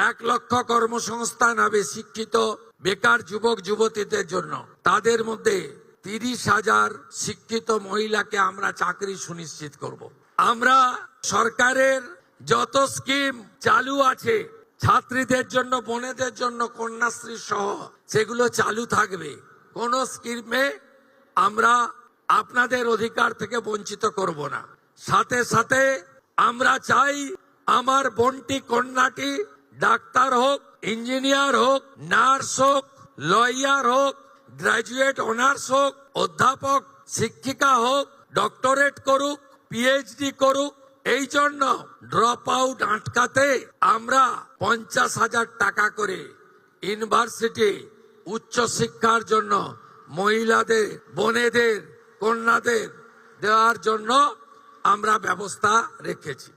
1 লক্ষ কর্মসংস্থান হবে শিক্ষিত বেকার যুবক যুবতীদের জন্য। তাদের মধ্যে 30,000 শিক্ষিত মহিলাকে আমরা চাকরি সুনিশ্চিত করব। আমরা সরকারের যত স্কিম চালু আছে ছাত্রীদের জন্য, বোনেদের জন্য কন্যাশ্রী সহ সেগুলো চালু থাকবে। কোন স্কিমে আমরা আপনাদের অধিকার থেকে বঞ্চিত করব না। সাথে সাথে আমরা চাই আমার বোনটি কন্যাটি ডাক্তার হোক, ইঞ্জিনিয়ার হোক, নার্স হোক, লয়ার হোক, গ্রাজুয়েট অনার্স হোক, অধ্যাপক শিক্ষিকা হোক, ডক্টরেট করুক, পিএইচডি করুক। এই জন্য ড্রপ আউট আটকাতে আমরা 50,000 টাকা করে ইউনিভার্সিটি উচ্চশিক্ষার জন্য মহিলাদের, বোনেদের, কন্যাদের দেওয়ার জন্য আমরা ব্যবস্থা রেখেছি।